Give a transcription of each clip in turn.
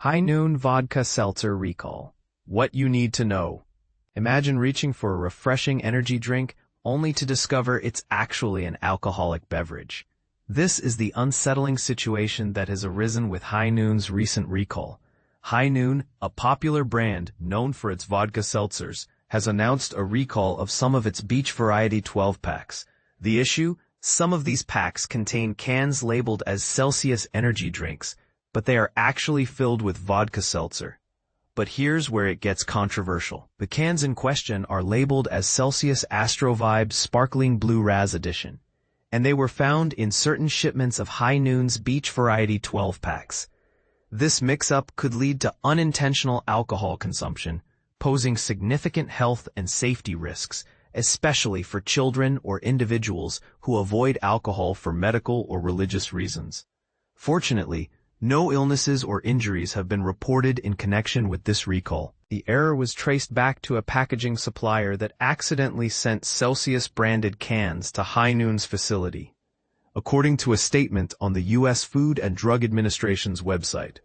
High Noon Vodka Seltzer Recall. What you need to know. Imagine reaching for a refreshing energy drink only to discover it's actually an alcoholic beverage. This is the unsettling situation that has arisen with High Noon's recent recall. High Noon, a popular brand known for its vodka seltzers, has announced a recall of some of its beach variety 12-packs. The issue? Some of these packs contain cans labeled as Celsius energy drinks, but they are actually filled with vodka seltzer. But here's where it gets controversial. The cans in question are labeled as Celsius Astro Vibe Sparkling Blue Raz Edition, and they were found in certain shipments of High Noon's beach variety 12-packs. This mix-up could lead to unintentional alcohol consumption, posing significant health and safety risks, especially for children or individuals who avoid alcohol for medical or religious reasons. Fortunately, no illnesses or injuries have been reported in connection with this recall. The error was traced back to a packaging supplier that accidentally sent Celsius-branded cans to High Noon's facility, according to a statement on the U.S. Food and Drug Administration's website.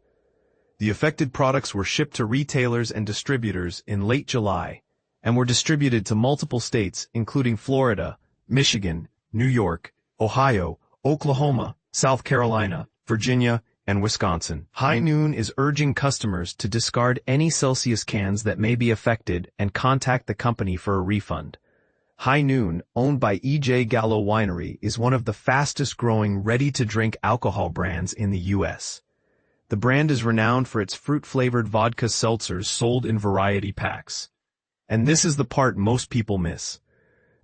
The affected products were shipped to retailers and distributors in late July and were distributed to multiple states, including Florida, Michigan, New York, Ohio, Oklahoma, South Carolina, Virginia, and Wisconsin. High Noon is urging customers to discard any Celsius cans that may be affected and contact the company for a refund. High Noon, owned by E.J. Gallo Winery, is one of the fastest-growing ready-to-drink alcohol brands in the U.S. The brand is renowned for its fruit-flavored vodka seltzers sold in variety packs. And this is the part most people miss.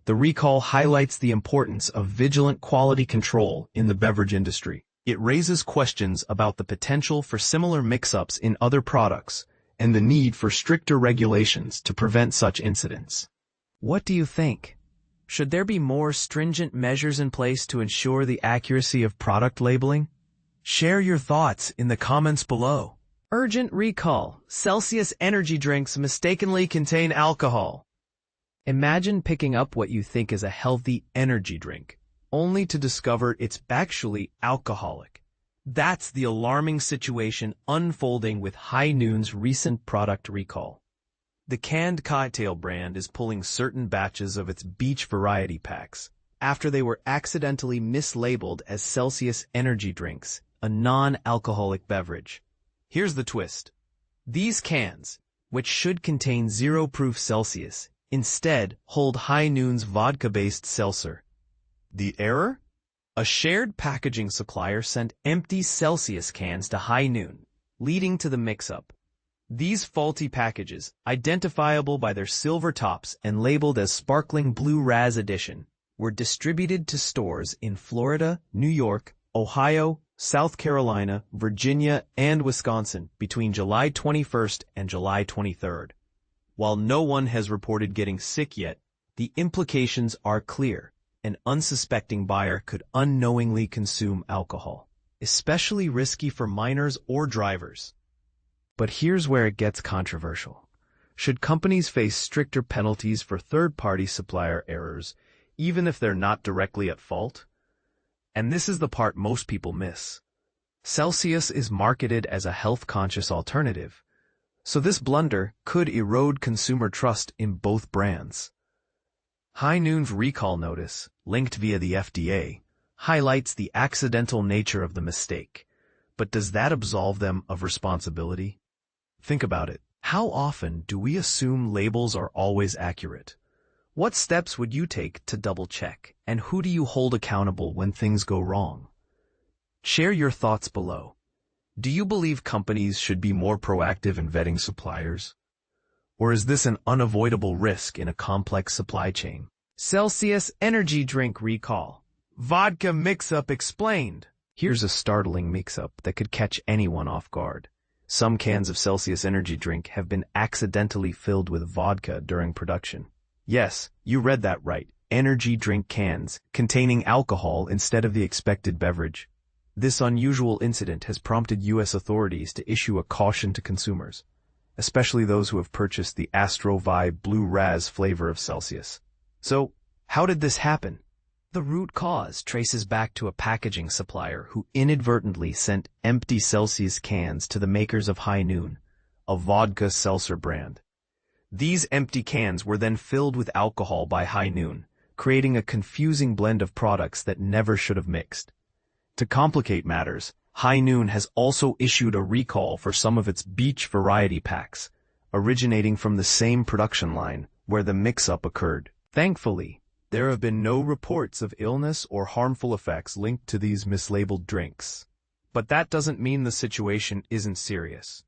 The recall highlights the importance of vigilant quality control in the beverage industry. It raises questions about the potential for similar mix-ups in other products and the need for stricter regulations to prevent such incidents. What do you think? Should there be more stringent measures in place to ensure the accuracy of product labeling? Share your thoughts in the comments below. Urgent recall. Celsius energy drinks mistakenly contain alcohol. Imagine picking up what you think is a healthy energy drink, only to discover it's actually alcoholic. That's the alarming situation unfolding with High Noon's recent product recall. The canned cocktail brand is pulling certain batches of its beach variety packs after they were accidentally mislabeled as Celsius energy drinks, a non-alcoholic beverage. Here's the twist. These cans, which should contain 0 proof Celsius, instead hold High Noon's vodka-based seltzer. The error? A shared packaging supplier sent empty Celsius cans to High Noon, leading to the mix-up. These faulty packages, identifiable by their silver tops and labeled as Sparkling Blue Raz Edition, were distributed to stores in Florida, New York, Ohio, South Carolina, Virginia, and Wisconsin between July 21st and July 23rd. While no one has reported getting sick yet, the implications are clear. An unsuspecting buyer could unknowingly consume alcohol, especially risky for minors or drivers. But here's where it gets controversial. Should companies face stricter penalties for third-party supplier errors, even if they're not directly at fault? And this is the part most people miss. Celsius is marketed as a health-conscious alternative, so this blunder could erode consumer trust in both brands. High Noon's recall notice, linked via the FDA, highlights the accidental nature of the mistake. But does that absolve them of responsibility? Think about it. How often do we assume labels are always accurate? What steps would you take to double-check, and who do you hold accountable when things go wrong? Share your thoughts below. Do you believe companies should be more proactive in vetting suppliers? Or is this an unavoidable risk in a complex supply chain? Celsius energy drink recall. Vodka mix-up explained. Here's a startling mix-up that could catch anyone off guard. Some cans of Celsius energy drink have been accidentally filled with vodka during production. Yes, you read that right. Energy drink cans containing alcohol instead of the expected beverage. This unusual incident has prompted U.S. authorities to issue a caution to consumers, especially those who have purchased the Astro Vibe Blue Raz flavor of Celsius. So, how did this happen? The root cause traces back to a packaging supplier who inadvertently sent empty Celsius cans to the makers of High Noon, a vodka seltzer brand. These empty cans were then filled with alcohol by High Noon, creating a confusing blend of products that never should have mixed. To complicate matters, High Noon has also issued a recall for some of its beach variety packs, originating from the same production line where the mix-up occurred. Thankfully, there have been no reports of illness or harmful effects linked to these mislabeled drinks. But that doesn't mean the situation isn't serious.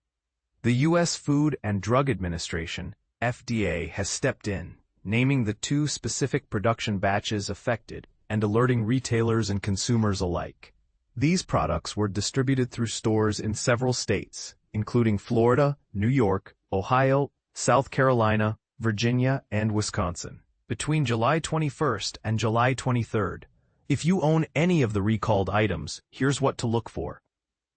The U.S. Food and Drug Administration, FDA, has stepped in, naming the 2 specific production batches affected and alerting retailers and consumers alike. These products were distributed through stores in several states, including Florida, New York, Ohio, South Carolina, Virginia, and Wisconsin, between July 21st and July 23rd. If you own any of the recalled items, here's what to look for.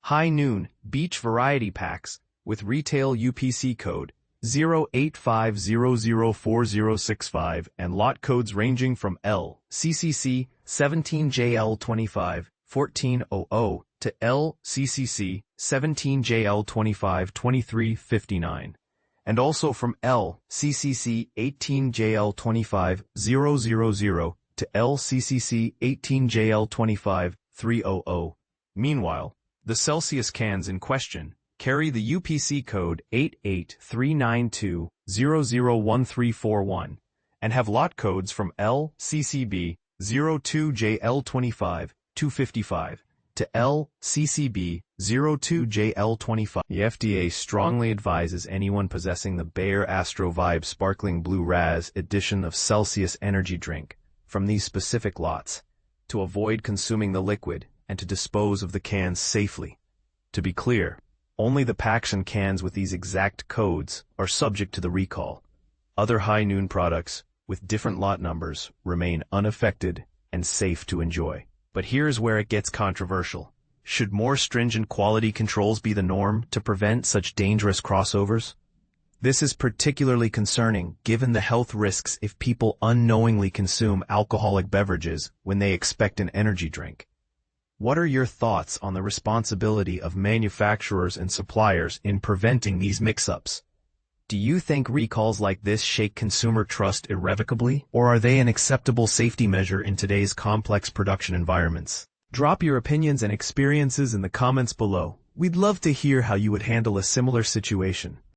High Noon Beach Variety Packs with retail UPC code 085004065 and lot codes ranging from LCCC 17JL25 1400 to LCCC 17JL25 2359, and also from LCCC 18JL25 000 to LCCC 18JL25 300. Meanwhile, the Celsius cans in question carry the UPC code 88392001341 and have lot codes from LCCB 02JL25 255 to LCCB 02JL25. The FDA strongly advises anyone possessing the Bayer Astro Vibe Sparkling Blue Raz edition of Celsius energy drink from these specific lots to avoid consuming the liquid and to dispose of the cans safely. To be clear, only the packs and cans with these exact codes are subject to the recall. Other High Noon products with different lot numbers remain unaffected and safe to enjoy. But here's where it gets controversial. Should more stringent quality controls be the norm to prevent such dangerous crossovers? This is particularly concerning given the health risks if people unknowingly consume alcoholic beverages when they expect an energy drink. What are your thoughts on the responsibility of manufacturers and suppliers in preventing these mix-ups? Do you think recalls like this shake consumer trust irrevocably, or are they an acceptable safety measure in today's complex production environments? Drop your opinions and experiences in the comments below. We'd love to hear how you would handle a similar situation.